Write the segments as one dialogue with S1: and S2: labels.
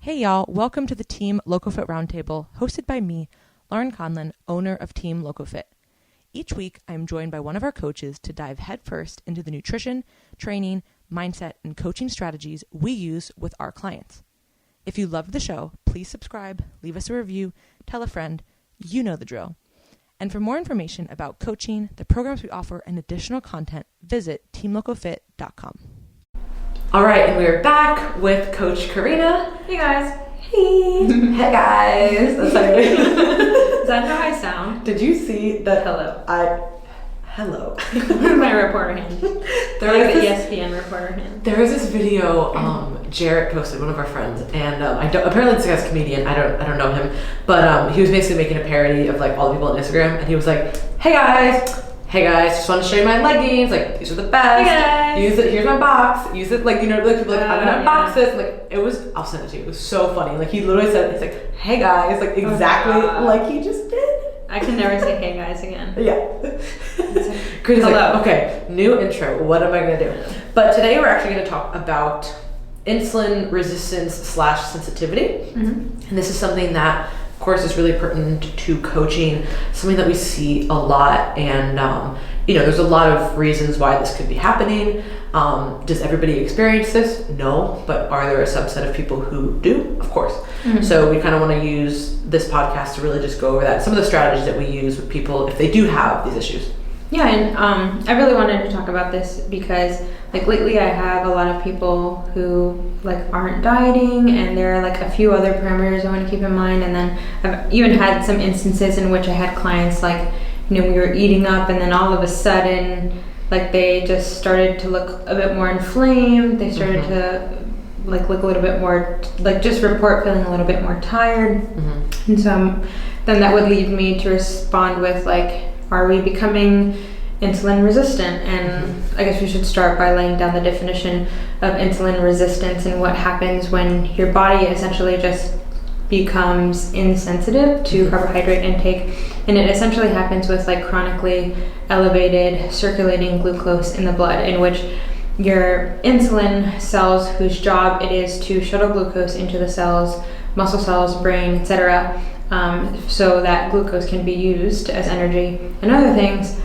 S1: Hey y'all, welcome to the Team LoCoFit Roundtable, hosted by me, Laurin and Karina, owner of Team LoCoFit. Each week, I am joined by one of our coaches to dive headfirst into the nutrition, training, mindset, and coaching strategies we use with our clients. If you loved the show, please subscribe, leave us a review, tell a friend, you know the drill. And for more information about coaching, the programs we offer, and additional content, visit teamlocofit.com.
S2: All right, and we're back with Coach Karina.
S3: Hey guys.
S2: Hey. Hey guys. That's how
S3: Is that how I sound?
S2: Did you see that?
S3: Hello.
S2: Hello.
S3: My reporter hand. There was the ESPN reporter hand.
S2: There was this video Jarrett posted, one of our friends, and apparently this guy's a comedian. I don't know him, but he was basically making a parody of like all the people on Instagram, and he was like, Hey guys, just want to show you my leggings. Like, these are the best.
S3: Hey guys.
S2: Use it. Here's my box. Use it. Like, you know, like people like, I'm gonna unbox this. And, like, it was. I'll send it to you. It was so funny. Like, he literally said, "It's like, hey guys," like exactly like he just did.
S3: I can never say hey guys again.
S2: Yeah. Chris is like, okay, new intro. What am I gonna do? But today we're actually gonna talk about insulin resistance / sensitivity, and this is something that, of course, is really pertinent to coaching, something that we see a lot, and there's a lot of reasons why this could be happening. Does everybody experience this? No, but are there a subset of people who do? Of course. So we kind of want to use this podcast to really just go over that, some of the strategies that we use with people if they do have these issues.
S3: Yeah, and I really wanted to talk about this because like lately I have a lot of people who like aren't dieting, and there are like a few other parameters I want to keep in mind. And then I've even had some instances in which I had clients like, we were eating up, and then all of a sudden like they just started to look a bit more inflamed. They started to like look a little bit more, like just report feeling a little bit more tired. And so then that would lead me to respond with like, are we becoming insulin resistant? And I guess we should start by laying down the definition of insulin resistance and what happens when your body essentially just becomes insensitive to carbohydrate intake. And it essentially happens with like chronically elevated circulating glucose in the blood, in which your insulin cells, whose job it is to shuttle glucose into the cells, muscle cells, brain, etc., so that glucose can be used as energy and other things,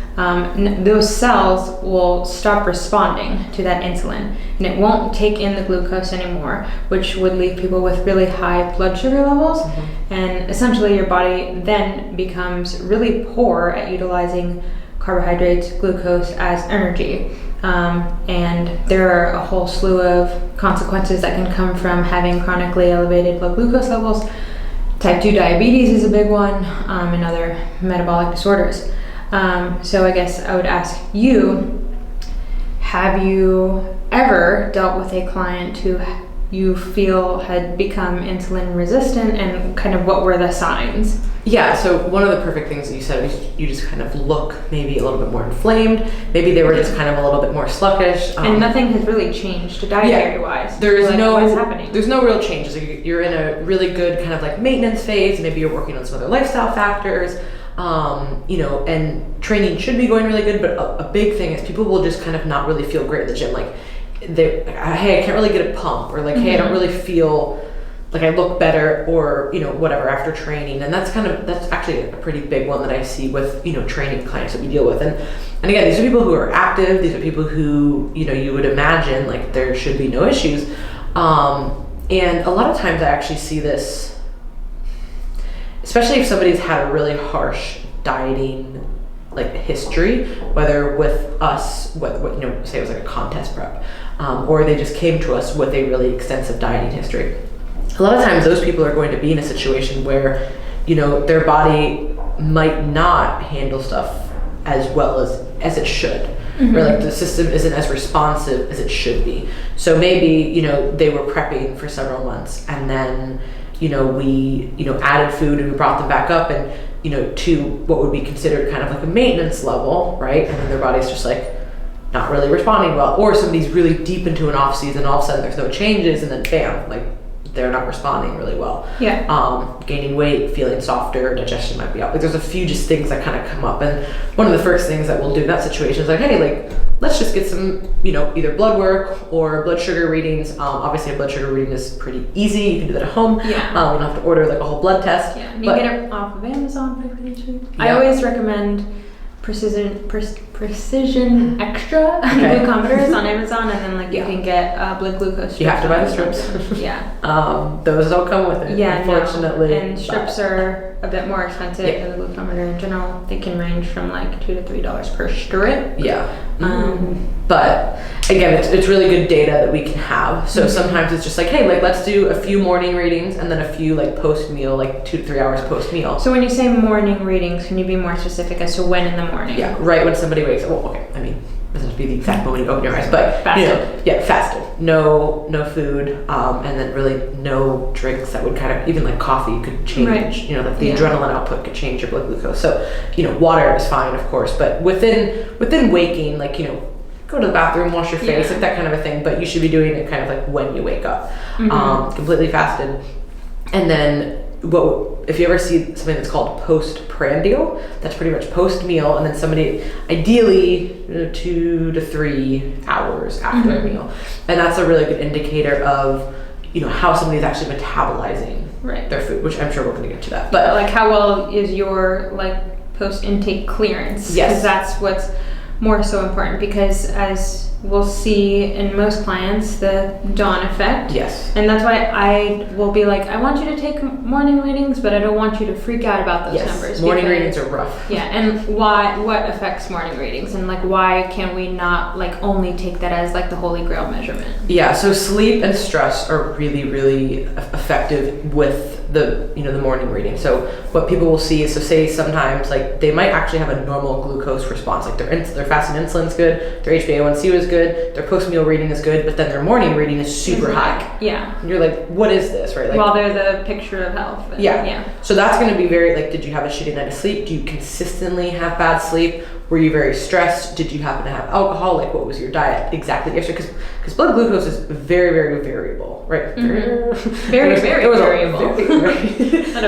S3: those cells will stop responding to that insulin, and it won't take in the glucose anymore, which would leave people with really high blood sugar levels. And essentially your body then becomes really poor at utilizing carbohydrates, glucose as energy. And there are a whole slew of consequences that can come from having chronically elevated blood glucose levels. Type 2 diabetes is a big one, and other metabolic disorders. So I guess I would ask you, have you ever dealt with a client who you feel had become insulin resistant, and kind of what were the signs?
S2: Yeah, so one of the perfect things that you said was you just kind of look maybe a little bit more inflamed. Maybe they were just kind of a little bit more sluggish.
S3: And nothing has really changed dietary-wise.
S2: There's
S3: like, what's happening?
S2: There's no real changes. You're in a really good kind of like maintenance phase. Maybe you're working on some other lifestyle factors. And training should be going really good. But a big thing is people will just kind of not really feel great at the gym. Like, hey, I can't really get a pump, or like, hey, I don't really feel like I look better, or whatever after training. And that's actually a pretty big one that I see with training clients that we deal with. And again, these are people who are active. These are people who you would imagine like there should be no issues. And a lot of times I actually see this, especially if somebody's had a really harsh dieting like history, whether with us, say it was like a contest prep, or they just came to us with a really extensive dieting history. A lot of times those people are going to be in a situation where, their body might not handle stuff as well as it should, or like the system isn't as responsive as it should be. So maybe, they were prepping for several months, and then, we, added food and we brought them back up and, to what would be considered kind of like a maintenance level, right? And then their body's just like not really responding well. Or somebody's really deep into an off season, all of a sudden there's no changes, and then bam, like they're not responding really well.
S3: Yeah.
S2: Gaining weight, feeling softer, digestion might be out. Like there's a few just things that kind of come up, and one of the first things that we'll do in that situation is like, hey, like let's just get some, either blood work or blood sugar readings. Obviously a blood sugar reading is pretty easy. You can do that at home.
S3: Yeah.
S2: You don't have to order like a whole blood test.
S3: Yeah. And you get it off of Amazon for pretty cheap.
S2: Yeah.
S3: I always recommend Precision Extra glucometers on Amazon, and then like you can get blood glucose strips.
S2: You have to buy the strips.
S3: Yeah.
S2: Those don't come with it,
S3: Yeah,
S2: unfortunately.
S3: no. And strips are a bit more expensive than the glucometer in general. They can range from like $2 to $3 per strip.
S2: Yeah. But again, it's really good data that we can have. So sometimes it's just like, hey, like let's do a few morning readings and then a few like post meal, like 2 to 3 hours post meal.
S3: So when you say morning readings, can you be more specific as to when in the morning?
S2: Yeah, right when somebody wakes up. Well, okay, I mean, it doesn't have to be the exact moment you open your eyes, but
S3: fasted.
S2: Fasted. No food, and then really no drinks that would kind of, even like coffee could change.
S3: Right.
S2: That the adrenaline output could change your blood glucose. So water is fine, of course, but within waking, like go to the bathroom, wash your face, like that kind of a thing. But you should be doing it kind of like when you wake up, completely fasted. And then if you ever see something that's called postprandial, that's pretty much post meal, and then somebody ideally 2 to 3 hours after a meal, and that's a really good indicator of how somebody's actually metabolizing their food, which I'm sure we're going to get to that.
S3: But like, how well is your like post intake clearance?
S2: Yes,
S3: because that's what's more so important, because as we'll see in most clients, the dawn effect.
S2: Yes.
S3: And that's why I will be like, I want you to take morning readings, but I don't want you to freak out about those numbers.
S2: Morning readings are rough.
S3: Yeah, and what affects morning readings, and like why can we not like only take that as like the holy grail measurement?
S2: Yeah, so sleep and stress are really, really effective with the morning reading. So what people will see is, so say sometimes like they might actually have a normal glucose response, like their fasting insulin's good, their HbA1c was good, their post-meal reading is good, but then their morning reading is super high.
S3: Yeah.
S2: And you're like, what is this, right? Like,
S3: well, they're the picture of health.
S2: Yeah. So that's going to be very, like, did you have a shitty night of sleep? Do you consistently have bad sleep? Were you very stressed? Did you happen to have alcohol? Like, what was your diet exactly yesterday? Because blood glucose is very, very variable, right?
S3: Very, very variable.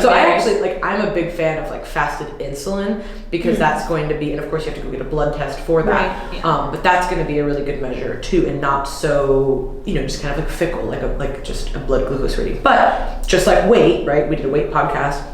S2: So I actually, I'm a big fan of like fasted insulin, because that's going to be, and of course you have to go get a blood test for that.
S3: Right, yeah.
S2: But that's going to be a really good measure too, and not so, just kind of like fickle, like just a blood glucose reading. But just like weight, right? We did a weight podcast.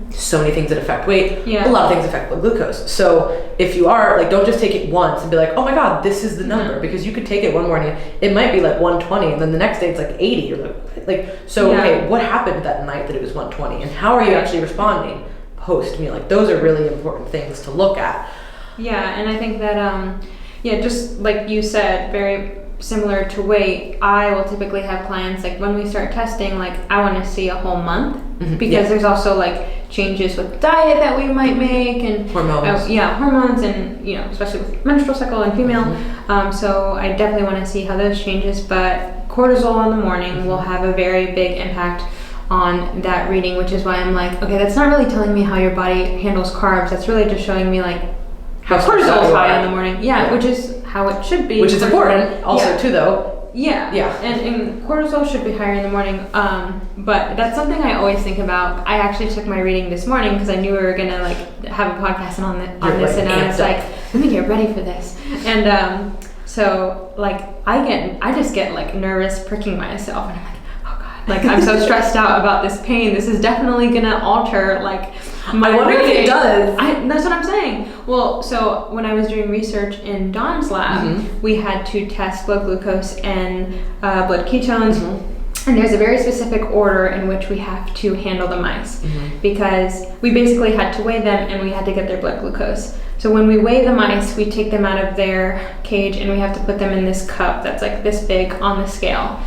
S2: So many things that affect weight.
S3: Yeah.
S2: A lot of things affect blood glucose. So if you are like, don't just take it once and be like, oh my God, this is the number, because you could take it one morning, it might be like 120, and then the next day it's like 80. You're okay, what happened that night that it was 120, and how are you actually responding post meal? Like those are really important things to look at.
S3: Yeah, and I think that just like you said, very similar to weight, I will typically have clients like when we start testing, like I want to see a whole month, because there's also like changes with diet that we might make, and
S2: hormones.
S3: Hormones, and especially with menstrual cycle and female. So I definitely want to see how those changes. But cortisol in the morning will have a very big impact on that reading, which is why I'm like, okay, that's not really telling me how your body handles carbs. That's really just showing me like how cortisol is high in the morning. Yeah, which is how it should be.
S2: Which is important also too, though.
S3: Yeah. And cortisol should be higher in the morning. But that's something I always think about. I actually took my reading this morning because I knew we were gonna like have a podcast on this, and I was like, let me get ready for this. And so like I just get like nervous pricking myself, and I'm like, oh God, like I'm so stressed out about this pain. This is definitely gonna alter like my
S2: I wonder
S3: reading.
S2: if it does.
S3: That's what I'm saying. Well, so when I was doing research in Dawn's lab, we had to test blood glucose and blood ketones. And there's a very specific order in which we have to handle the mice, because we basically had to weigh them and we had to get their blood glucose. So when we weigh the mice, we take them out of their cage and we have to put them in this cup that's like this big on the scale.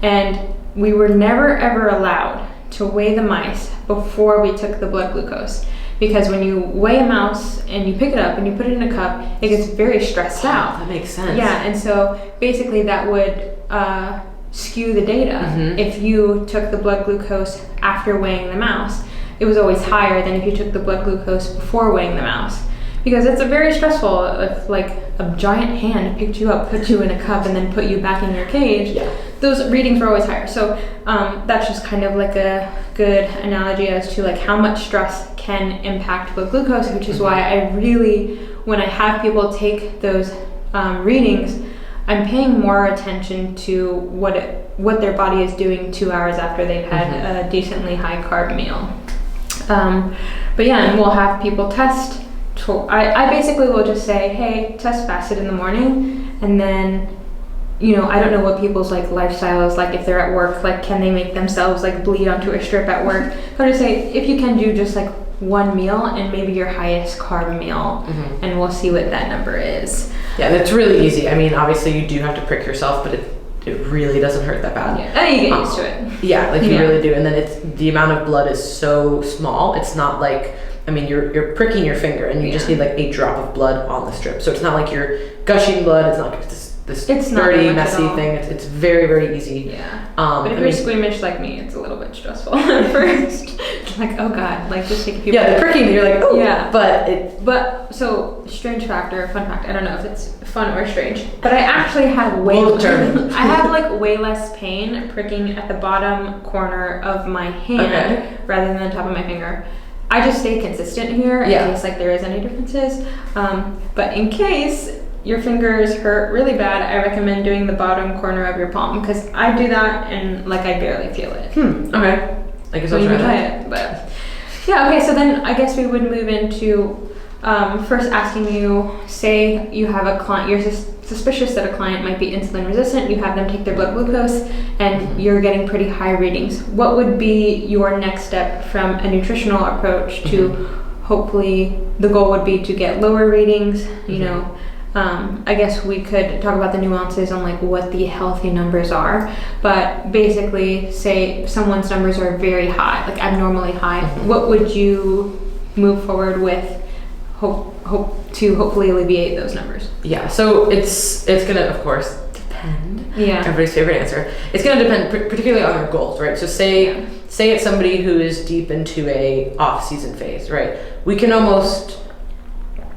S3: And we were never ever allowed to weigh the mice before we took the blood glucose, because when you weigh a mouse and you pick it up and you put it in a cup, it gets very stressed out.
S2: That makes sense.
S3: Yeah, and so basically that would skew the data. If you took the blood glucose after weighing the mouse, it was always higher than if you took the blood glucose before weighing the mouse, because it's a very stressful if like a giant hand picked you up, put you in a cup, and then put you back in your cage. those readings were always higher. So that's just kind of like a good analogy as to like how much stress can impact blood glucose, which is why I really, when I have people take those readings, I'm paying more attention to what their body is doing 2 hours after they've had a decently high carb meal. But yeah, and we'll have people test. I basically will just say, hey, test fasted in the morning, and then, you know, I don't know what people's like lifestyle is like. If they're at work, like, can they make themselves like bleed onto a strip at work? So I just say, if you can do just like one meal and maybe your highest carb meal, and we'll see what that number is.
S2: Yeah, it's really easy. I mean, obviously you do have to prick yourself, but it really doesn't hurt that bad.
S3: Yeah, and you get used to it.
S2: Yeah, like you really do. And then it's the amount of blood is so small. It's not like, I mean, you're pricking your finger and you just need like a drop of blood on the strip. So it's not like you're gushing blood. It's not like this dirty, messy thing. It's very, very easy.
S3: Yeah. But if you're squeamish like me, it's a little bit stressful at first. Like, oh God, like just take a few.
S2: Yeah, the pricking, you're like, oh. Yeah.
S3: But so fun fact. I don't know if it's fun or strange, but I actually have I have like way less pain pricking at the bottom corner of my hand rather than the top of my finger. I just stay consistent here in case like there is any differences. But in case your fingers hurt really bad, I recommend doing the bottom corner of your palm, because I do that and like I barely feel it.
S2: Okay. I guess I'll try
S3: it. But yeah, okay, so then I guess we would move into first asking you, say you have a client, you're suspicious that a client might be insulin resistant, you have them take their blood glucose and you're getting pretty high readings. What would be your next step from a nutritional approach to hopefully the goal would be to get lower readings, you know? I guess we could talk about the nuances on like what the healthy numbers are, but basically say someone's numbers are very high, like abnormally high. What would you move forward with hope to hopefully alleviate those numbers?
S2: Yeah, so it's gonna of course depend.
S3: Yeah.
S2: Everybody's favorite answer. It's gonna depend particularly on their goals, right? So say it's somebody who is deep into a off-season phase, right? We can almost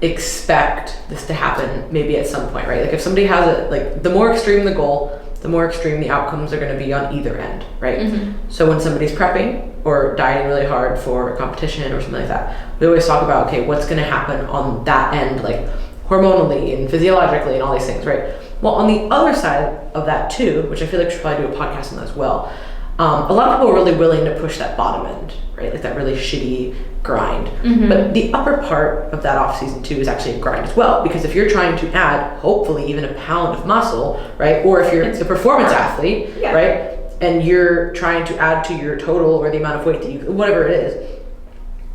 S2: expect this to happen maybe at some point, right? Like if somebody has like the more extreme the goal, the more extreme the outcomes are going to be on either end, right? So when somebody's prepping or dieting really hard for a competition or something like that, we always talk about, okay, what's going to happen on that end, like hormonally and physiologically and all these things, right? Well, on the other side of that too, which I feel like we should probably do a podcast on that as well, a lot of people are really willing to push that bottom end, right? Like that really shitty grind. But the upper part of that off season too is actually a grind as well, because if you're trying to add hopefully even a pound of muscle, right? Or if you're a performance athlete, right? And you're trying to add to your total or the amount of weight that you, whatever it is,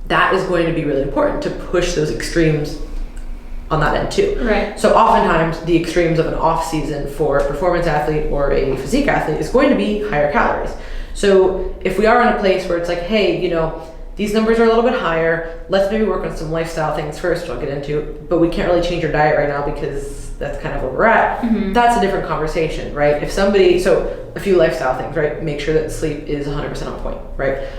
S2: that is going to be really important to push those extremes on that end too.
S3: Right.
S2: So oftentimes the extremes of an off season for a performance athlete or a physique athlete is going to be higher calories. So if we are in a place where it's like, hey, you know, these numbers are a little bit higher, let's maybe work on some lifestyle things first, which I'll get into, but we can't really change our diet right now because that's kind of where we're at. That's a different conversation, right? If somebody, so a few lifestyle things, right? Make sure that sleep is 100% on point, right?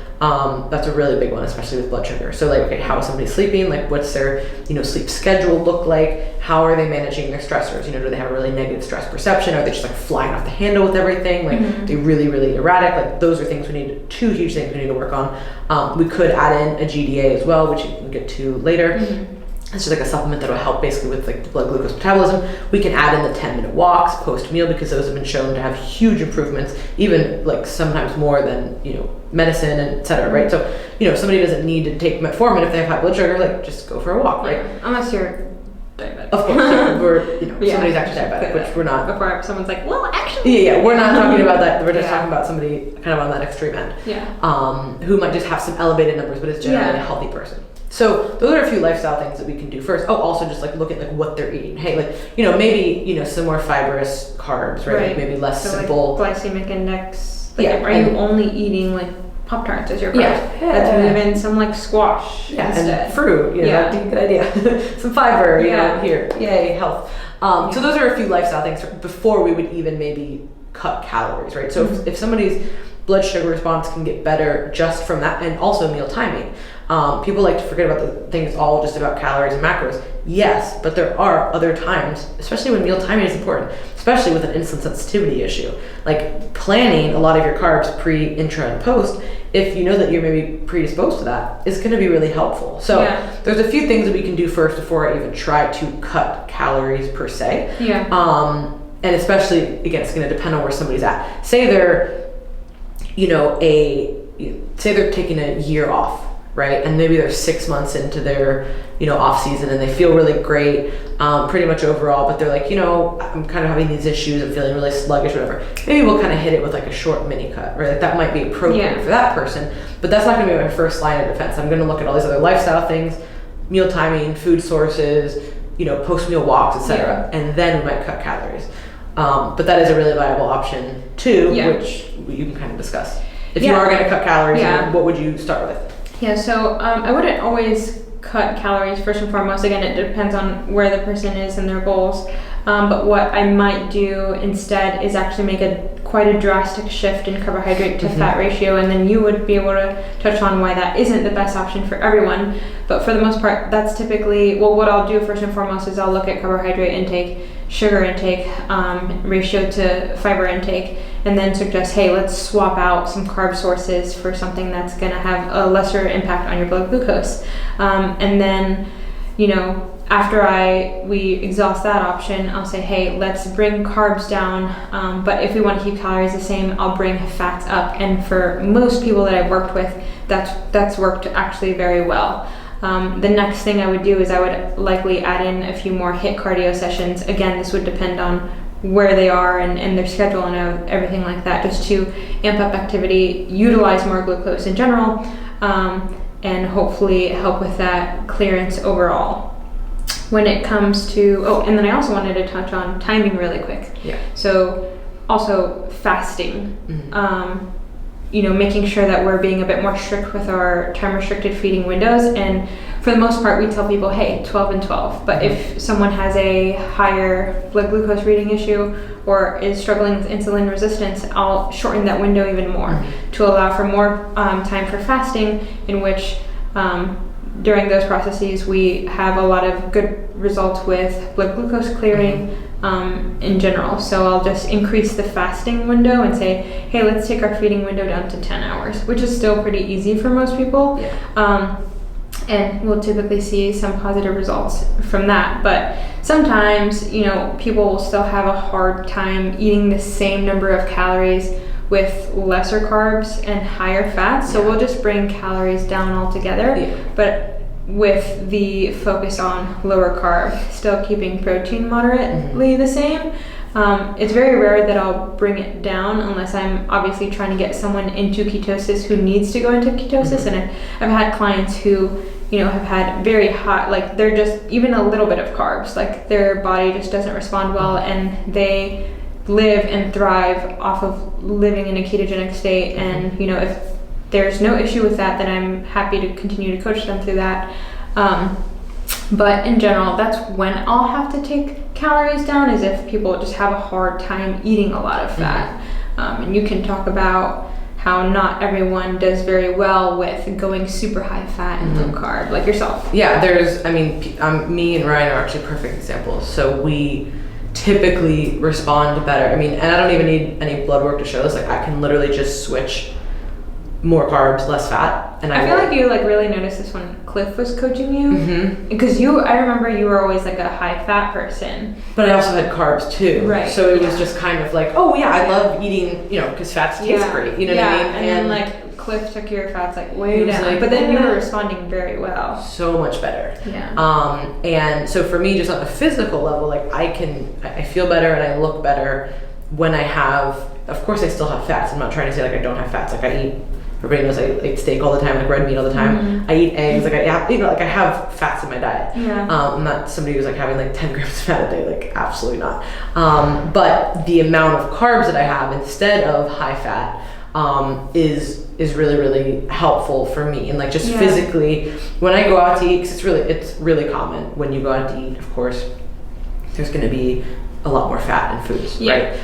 S2: That's a really big one, especially with blood sugar. So like, okay, how is somebody sleeping? Like what's their, you know, sleep schedule look like? How are they managing their stressors? You know, do they have a really negative stress perception? Are they just like flying off the handle with everything? Like they really, really erratic? Like those are things two huge things we need to work on. We could add in a GDA as well, which you can get to later. It's just like a supplement that will help basically with like the blood glucose metabolism. We can add in the 10-minute walks post-meal because those have been shown to have huge improvements, even like sometimes more than, you know, medicine and et cetera, right? So, you know, if somebody doesn't need to take metformin if they have high blood sugar, like just go for a walk, right?
S3: Unless you're diabetic.
S2: Of course, we're, you know, somebody's actually diabetic, which we're not.
S3: Before someone's like, well, actually.
S2: Yeah, we're not talking about that. We're just talking about somebody kind of on that extreme end. Who might just have some elevated numbers, but is generally a healthy person. So those are a few lifestyle things that we can do first. Oh, also just like look at like what they're eating. Hey, like, you know, maybe, you know, some more fibrous carbs, right? Like maybe less simple.
S3: Like glycemic index. Like, are you only eating like Pop-Tarts as your carb? Let's move in some like squash instead.
S2: And fruit, you know, that'd be a good idea. Some fiber, you know, here. Yay, health. So those are a few lifestyle things before we would even maybe cut calories, right? So if somebody's blood sugar response can get better just from that, and also meal timing. People like to forget about the thing. It's all just about calories and macros. Yes, but there are other times, especially when meal timing is important, especially with an insulin sensitivity issue. Like planning a lot of your carbs pre, intra, and post, if you know that you're maybe predisposed to that, is going to be really helpful. So there's a few things that we can do first before I even try to cut calories per se. And especially, again, it's going to depend on where somebody's at. Say they're, say they're taking a year off, right? And maybe they're 6 months into their, off season, and they feel really great, pretty much overall, but they're like, I'm kind of having these issues, I'm feeling really sluggish, whatever. Maybe we'll kind of hit it with like a short mini cut, right? Like that might be appropriate for that person, but that's not going to be my first line of defense. I'm going to look at all these other lifestyle things, meal timing, food sources, post-meal walks, etc. And then we might cut calories. But that is a really viable option too, which you can kind of discuss. If you are going to cut calories, what would you start with?
S3: So I wouldn't always cut calories first and foremost. Again, it depends on where the person is and their goals. But what I might do instead is actually make quite a drastic shift in carbohydrate to fat ratio, and then you would be able to touch on why that isn't the best option for everyone. But for the most part, that's typically, what I'll do first and foremost is I'll look at carbohydrate intake, sugar intake, ratio to fiber intake, and then suggest, hey, let's swap out some carb sources for something that's going to have a lesser impact on your blood glucose. And then, after we exhaust that option, I'll say, hey, let's bring carbs down, but if we want to keep calories the same, I'll bring fats up. And for most people that I've worked with, that's worked actually very well. The next thing I would do is I would likely add in a few more HIIT cardio sessions. Again, this would depend on where they are and their schedule and everything like that, just to amp up activity, utilize more glucose in general, and hopefully help with that clearance overall. When it comes to, and then I also wanted to touch on timing really quick. So also fasting. Making sure that we're being a bit more strict with our time-restricted feeding windows. And for the most part, we tell people, hey, 12 and 12. But if someone has a higher blood glucose reading issue or is struggling with insulin resistance, I'll shorten that window even more to allow for more time for fasting, in which during those processes, we have a lot of good results with blood glucose clearing in general. So I'll just increase the fasting window and say, hey, let's take our feeding window down to 10 hours, which is still pretty easy for most people. And we'll typically see some positive results from that. But sometimes, people will still have a hard time eating the same number of calories with lesser carbs and higher fats. So we'll just bring calories down altogether, but with the focus on lower carb, still keeping protein moderately the same. It's very rare that I'll bring it down unless I'm obviously trying to get someone into ketosis who needs to go into ketosis. And I've had clients who, have had very high, like they're just even a little bit of carbs, like their body just doesn't respond well, and they live and thrive off of living in a ketogenic state. And if there's no issue with that, then I'm happy to continue to coach them through that. But in general, that's when I'll have to take calories down, is if people just have a hard time eating a lot of fat. And you can talk about how not everyone does very well with going super high fat and low carb, like yourself.
S2: Me and Ryan are actually perfect examples. So we typically respond better. And I don't even need any blood work to show this. Like I can literally just switch more carbs, less fat. And
S3: I feel like you really noticed this when Cliff was coaching you, because I remember you were always like a high fat person,
S2: but I also had carbs too,
S3: right?
S2: So it was just kind of like, I love eating, because fats taste great, what I mean?
S3: And then like Cliff took your fats like way down, but then you were responding very well,
S2: so much better. And so for me, just on a physical level, like I feel better and I look better when I have, of course I still have fats. I'm not trying to say like I don't have fats. Like I eat, everybody knows I eat steak all the time, like red meat all the time. I eat eggs, like I have fats in my diet. I'm not somebody who's like having like 10 grams of fat a day, like absolutely not. But the amount of carbs that I have instead of high fat is really, really helpful for me. And like just physically, when I go out to eat, because it's really common when you go out to eat, of course, there's going to be a lot more fat in foods, right?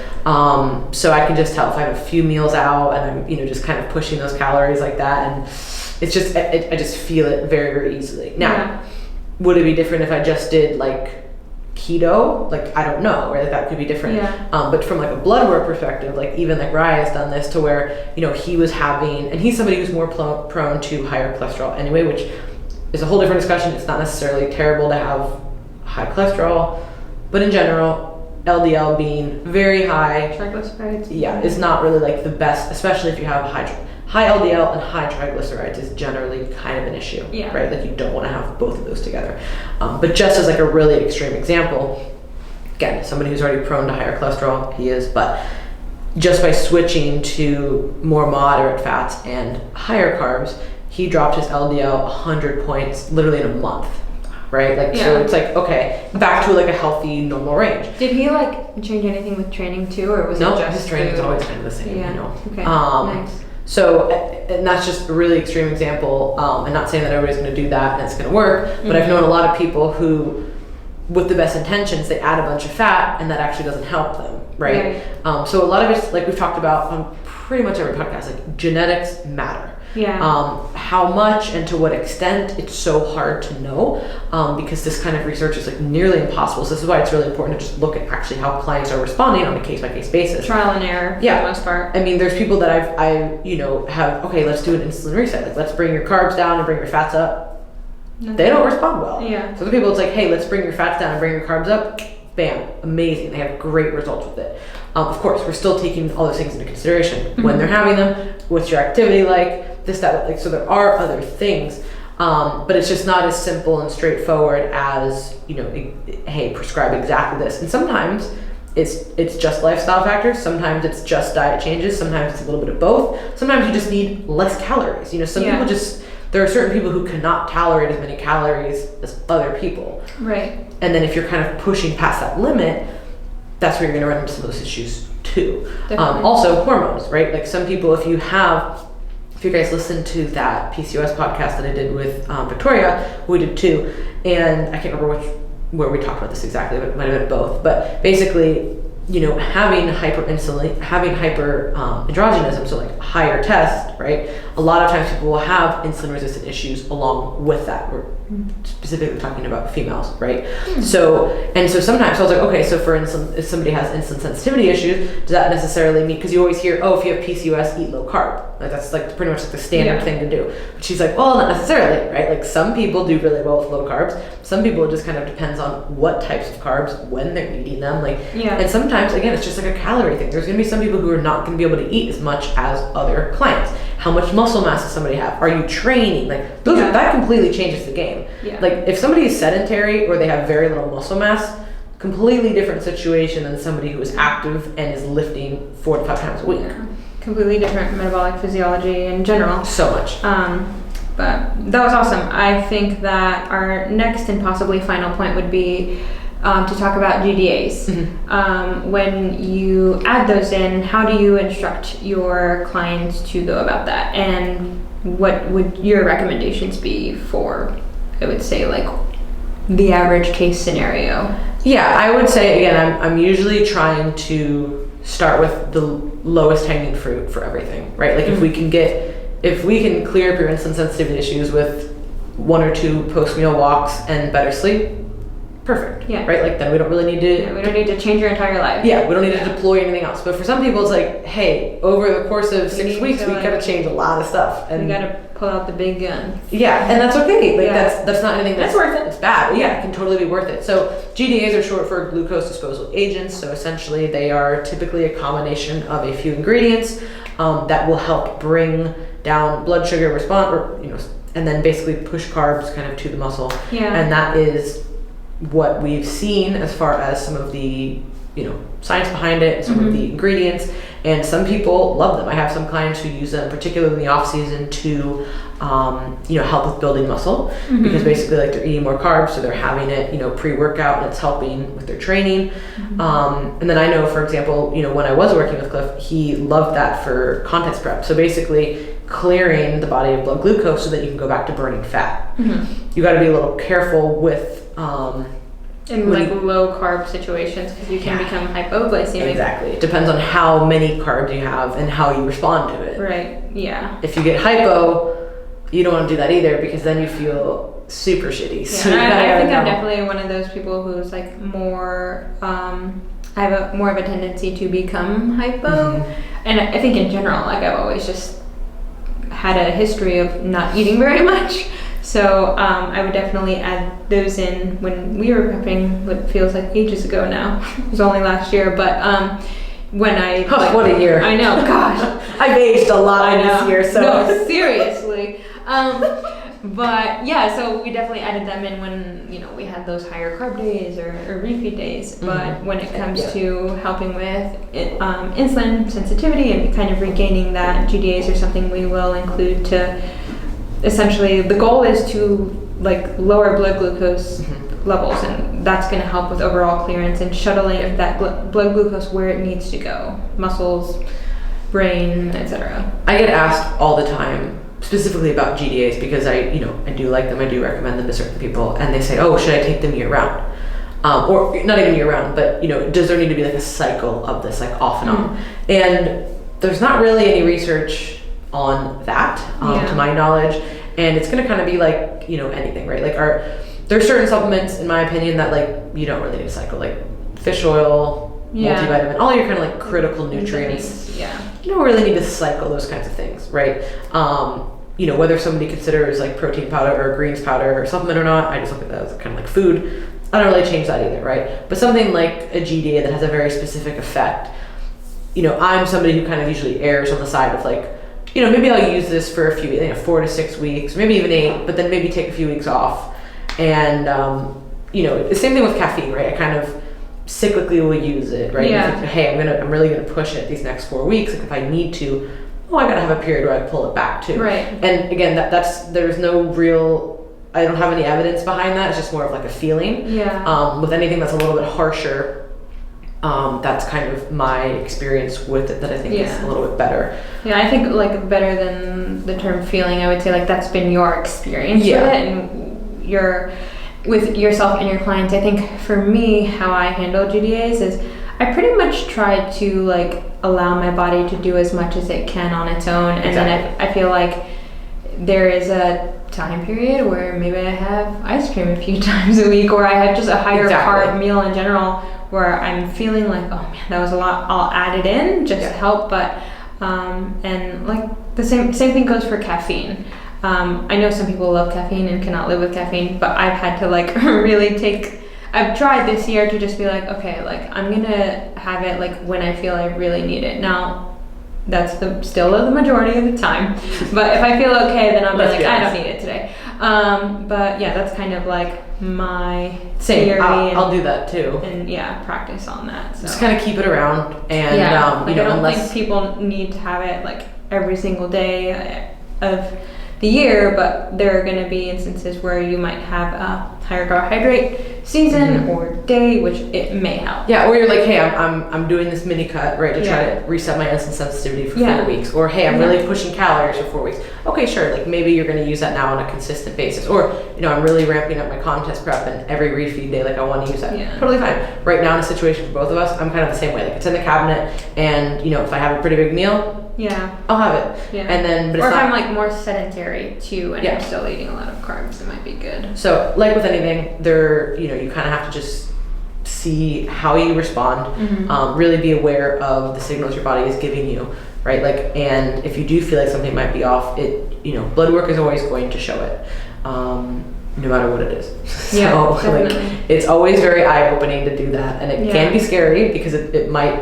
S2: So I can just tell if I have a few meals out and I'm, just kind of pushing those calories like that, and it's just, I just feel it very, very easily. Now, would it be different if I just did like keto, like I don't know, right? Like that could be different.
S3: Yeah.
S2: But from like a blood work perspective, like even like Rye has done this to where, you know, he was having, and he's somebody who's more prone to higher cholesterol anyway, which is a whole different discussion. It's not necessarily terrible to have high cholesterol, but in general, LDL being very high,
S3: Triglycerides.
S2: yeah, is not really like the best, especially if you have high LDL and high triglycerides is generally kind of an issue,
S3: Yeah.
S2: right? Like you don't want to have both of those together. But just as like a really extreme example, again, somebody who's already prone to higher cholesterol, he is, but just by switching to more moderate fats and higher carbs, he dropped his LDL 100 points literally in a month, right? Like,
S3: Yeah.
S2: so it's like, okay, back to like a healthy, normal range.
S3: Did he like change anything with training too, or was
S2: No,
S3: it just
S2: his training is
S3: food?
S2: always kind of the same,
S3: Yeah.
S2: you know?
S3: Okay. Nice.
S2: So, and that's just a really extreme example. I'm not saying that everybody's going to do that and it's going to work, but I've known a lot of people who, with the best intentions, they add a bunch of fat and that actually doesn't help them, right? So a lot of it's, like we've talked about on pretty much every podcast, like genetics matter.
S3: Yeah.
S2: How much and to what extent, it's so hard to know because this kind of research is like nearly impossible. So this is why it's really important to just look at actually how clients are responding on a case-by-case basis.
S3: Trial and error for
S2: Yeah.
S3: the most part.
S2: I mean, there's people that I you know, have, okay, let's do an insulin reset. Like, let's bring your carbs down and bring your fats up. They don't respond well.
S3: Yeah.
S2: So the people, it's like, hey, let's bring your fats down and bring your carbs up. Bam, amazing. They have great results with it. Of course, we're still taking all those things into consideration when they're having them. What's your activity like? This, that, like, so there are other things, but it's just not as simple and straightforward as, you know, hey, prescribe exactly this. And sometimes it's just lifestyle factors. Sometimes it's just diet changes. Sometimes it's a little bit of both. Sometimes you just need less calories. You know, some people just, there are certain people who cannot tolerate as many calories as other people.
S3: Right.
S2: And then if you're kind of pushing past that limit, that's where you're going to run into some of those issues too. Also hormones, right? Like some people, if you guys listened to that PCOS podcast that I did with Victoria, we did too, and I can't remember where we talked about this exactly, but it might have been both. But basically, you know, having hyperandrogenism, so like higher test, right? A lot of times people will have insulin resistant issues along with that. We're specifically talking about females, right? So sometimes I was like, okay, so for instance, if somebody has insulin sensitivity issues, does that necessarily mean, because you always hear, oh, if you have PCOS, eat low carb. Like that's like pretty much like the standard thing to do. But she's like, well, not necessarily, right? Like some people do really well with low carbs. Some people, it just kind of depends on what types of carbs, when they're eating them. Like, and sometimes, again, it's just like a calorie thing. There's going to be some people who are not going to be able to eat as much as other clients. How much muscle mass does somebody have? Are you training? Like those that completely changes the game. Like if somebody is sedentary or they have very little muscle mass, completely different situation than somebody who is active and is lifting 4 to 5 times a week.
S3: Completely different metabolic physiology in general.
S2: So much.
S3: But that was awesome. I think that our next and possibly final point would be to talk about GDAs. When you add those in, how do you instruct your clients to go about that? And what would your recommendations be for, I would say, like the average case scenario? Yeah,
S2: I would say, again, I'm usually trying to start with the lowest hanging fruit for everything, right? Like if we can clear up your insulin sensitivity issues with 1 or 2 post-meal walks and better sleep, perfect. Right? Like then we don't really need to...
S3: we don't need to change your entire life.
S2: We don't need to deploy anything else. But for some people, it's like, hey, over the course of 6 weeks, we gotta change a lot of stuff. And
S3: we gotta pull out the big gun.
S2: And that's okay. Like that's not anything that's
S3: worth it.
S2: It's bad. It can totally be worth it. So GDAs are short for glucose disposal agents. So essentially, they are typically a combination of a few ingredients that will help bring down blood sugar response, or and then basically push carbs kind of to the muscle. And that is what we've seen as far as some of the science behind it, some of the ingredients, and some people love them. I have some clients who use them, particularly in the off season, to help with building muscle, because basically like they're eating more carbs, so they're having it pre-workout, and it's helping with their training. And then I know, for example, when I was working with Cliff, he loved that for contest prep. So basically clearing the body of blood glucose so that you can go back to burning fat. You got to be a little careful with
S3: in low carb situations, because you can become hypoglycemic.
S2: Exactly. It depends on how many carbs you have and how you respond to it.
S3: Right. Yeah.
S2: If you get hypo, you don't want to do that either, because then you feel super shitty. So
S3: I think I'm definitely one of those people who's like more, I have more of a tendency to become hypo. And I think in general, like I've always just had a history of not eating very much. So I would definitely add those in when we were prepping, what feels like ages ago now. It was only last year, but when I...
S2: what a year.
S3: I know, gosh.
S2: I've aged a lot in this year, so...
S3: No, seriously. But yeah, so we definitely added them in when, you know, we had those higher carb days or refeed days. But when it comes to helping with insulin sensitivity and kind of regaining that, GDAs are something we will include to... Essentially, the goal is to like lower blood glucose levels, and that's going to help with overall clearance and shuttling that blood glucose where it needs to go, muscles, brain, etc.
S2: I get asked all the time, specifically about GDAs, because I do like them. I do recommend them to certain people, and they say, "Oh, should I take them year round?" Or not even year round, but does there need to be like a cycle of this, like off and on? And there's not really any research on that, to my knowledge, and it's going to kind of be like anything, right? Like there's certain supplements, in my opinion, that like you don't really need to cycle, like fish oil, multivitamin, all your kind of like critical nutrients. You don't really need to cycle those kinds of things, right? Whether somebody considers like protein powder or greens powder or supplement or not, I just look at that as kind of like food. I don't really change that either, right? But something like a GDA that has a very specific effect, I'm somebody who kind of usually errs on the side of like, maybe I'll use this for a few, 4 to 6 weeks, maybe even 8, but then maybe take a few weeks off. And, the same thing with caffeine, right? I kind of cyclically will use it, right?
S3: Yeah.
S2: Think, hey, I'm really going to push it these next 4 weeks. Like if I need to, I got to have a period where I pull it back too.
S3: Right.
S2: And again, there's no real, I don't have any evidence behind that. It's just more of like a feeling.
S3: Yeah.
S2: With anything that's a little bit harsher, that's kind of my experience with it that I think is a little bit better.
S3: Yeah, I think like better than the term feeling, I would say like that's been your experience with it and with yourself and your clients. I think for me, how I handle GDAs is I pretty much try to like allow my body to do as much as it can on its own. And then I feel like there is a time period where maybe I have ice cream a few times a week, or I have just a higher carb meal in general where I'm feeling like, oh man, that was a lot, I'll add it in just to help. But and like the same thing goes for caffeine. I know some people love caffeine and cannot live with caffeine, but I've had to like really I've tried this year to just be like, okay, like I'm gonna have it like when I feel I really need it. Now that's still the majority of the time, but if I feel okay, then I'll be like, I don't need it today. But yeah, that's kind of like my theory.
S2: I'll do that too.
S3: And practice on that. So.
S2: Just kind of keep it around, and
S3: I don't think people need to have it like every single day of the year, but there are going to be instances where you might have a higher carbohydrate season or day, which it may help.
S2: Yeah, or you're like, hey, I'm doing this mini cut, right, to try to reset my insulin sensitivity for 4 weeks, or hey, I'm really pushing calories for 4 weeks. Okay, sure, like maybe you're going to use that now on a consistent basis, or I'm really ramping up my contest prep, and every refeed day, like I want to use that. Totally fine. Right now in a situation for both of us, I'm kind of the same way. Like it's in the cabinet, and if I have a pretty big meal, I'll have it. And then, but
S3: or
S2: if
S3: I'm like more sedentary too, and I'm still eating a lot of carbs, it might be good.
S2: So, like with anything, you kind of have to just see how you respond. Really be aware of the signals your body is giving you, right? Like, and if you do feel like something might be off, blood work is always going to show it. No matter what it is. So like it's always very eye-opening to do that, and it can be scary because it might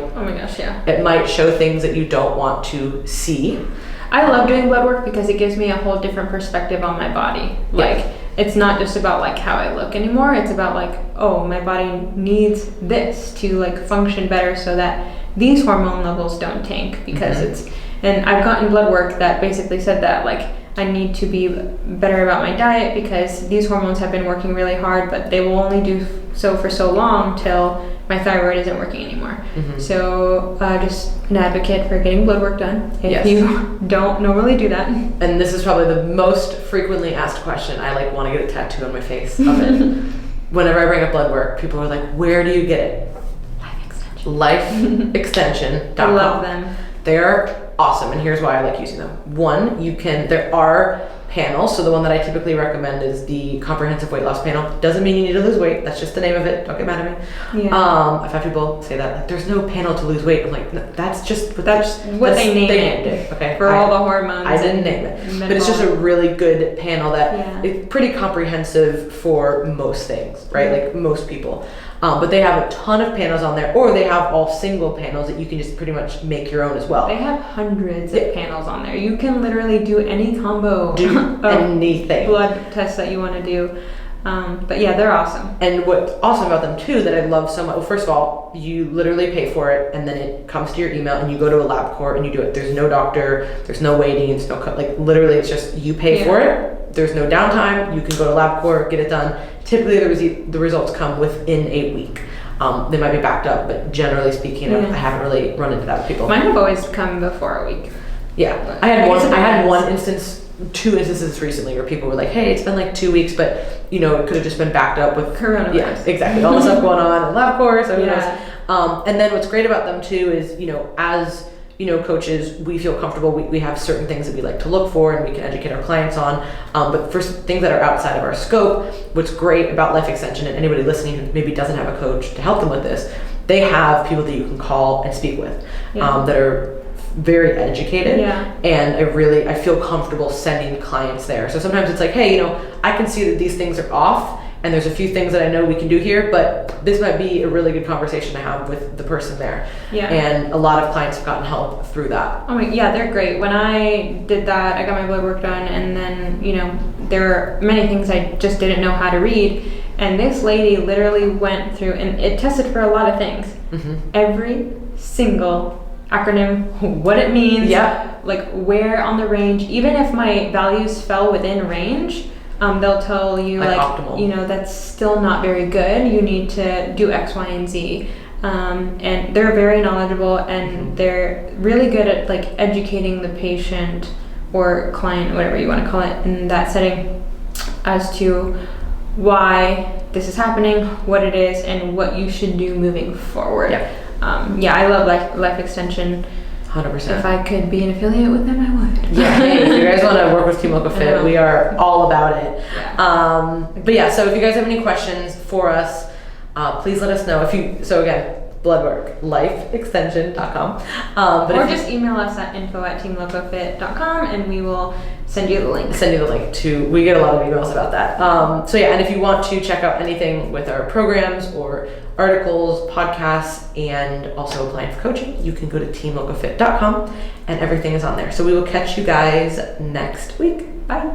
S2: it might show things that you don't want to see.
S3: I love doing blood work because it gives me a whole different perspective on my body. Like it's not just about like how I look anymore, it's about like, oh, my body needs this to like function better so that these hormone levels don't tank, because and I've gotten blood work that basically said that like I need to be better about my diet because these hormones have been working really hard, but they will only do so for so long till my thyroid isn't working anymore. So just an advocate for getting blood work done if you don't normally do that.
S2: And this is probably the most frequently asked question. I like want to get a tattoo on my face of it. Whenever I bring up blood work, people are like, where do you get it? LifeExtension.com.
S3: I love them.
S2: They're awesome, and here's why I like using them. One, there are panels. So the one that I typically recommend is the comprehensive weight loss panel. Doesn't mean you need to lose weight. That's just the name of it. Don't get mad at me.
S3: Yeah.
S2: I've had people say that, like, there's no panel to lose weight. I'm like, no, that's just what
S3: they named it.
S2: Okay.
S3: For all the hormones.
S2: I didn't name it. But it's just a really good panel that it's pretty comprehensive for most things, right? Like most people. But they have a ton of panels on there, or they have all single panels that you can just pretty much make your own as well.
S3: They have hundreds of panels on there. You can literally do any combo
S2: of anything.
S3: Blood tests that you want to do. But yeah, they're awesome.
S2: And what's awesome about them too that I love so much, well, first of all, you literally pay for it and then it comes to your email and you go to a LabCorp and you do it. There's no doctor, there's no waiting, it's no, like literally it's just you pay for it. There's no downtime. You can go to LabCorp, get it done. Typically the results come within a week. They might be backed up, but generally speaking, I haven't really run into that with people.
S3: Mine have always come before a week.
S2: Yeah, I had one instance, 2 instances recently where people were like, hey, it's been like 2 weeks, but you know, it could have just been backed up with
S3: coronavirus.
S2: Yeah, exactly. All the stuff going on in LabCorp, so who knows. And then what's great about them too is, you know, as you know, coaches, we feel comfortable. We have certain things that we like to look for and we can educate our clients on. But for things that are outside of our scope, what's great about Life Extension, and anybody listening who maybe doesn't have a coach to help them with this, they have people that you can call and speak with that are very educated. And I feel comfortable sending clients there. So sometimes it's like, hey, you know, I can see that these things are off and there's a few things that I know we can do here, but this might be a really good conversation to have with the person there. And a lot of clients have gotten help through that.
S3: Oh my, yeah, they're great. When I did that, I got my blood work done, and then, you know, there are many things I just didn't know how to read. And this lady literally went through, and it tested for a lot of things. Every single acronym, what it means, like where on the range, even if my values fell within range, they'll tell you like optimal. You know, that's still not very good. You need to do X, Y, and Z. And they're very knowledgeable, and they're really good at like educating the patient or client, whatever you want to call it, in that setting, as to why this is happening, what it is, and what you should do moving forward. I love Life Extension.
S2: 100%.
S3: If I could be an affiliate with them, I would.
S2: Hey, if you guys want to work with Team LoCoFit, we are all about it. But yeah, so if you guys have any questions for us, please let us know. So again, blood work, lifeextension.com.
S3: Or just email us at info@teamlocofit.com and we will send you the link.
S2: We get a lot of emails about that. And if you want to check out anything with our programs or articles, podcasts, and also applying for coaching, you can go to teamlocofit.com and everything is on there. So we will catch you guys next week. Bye.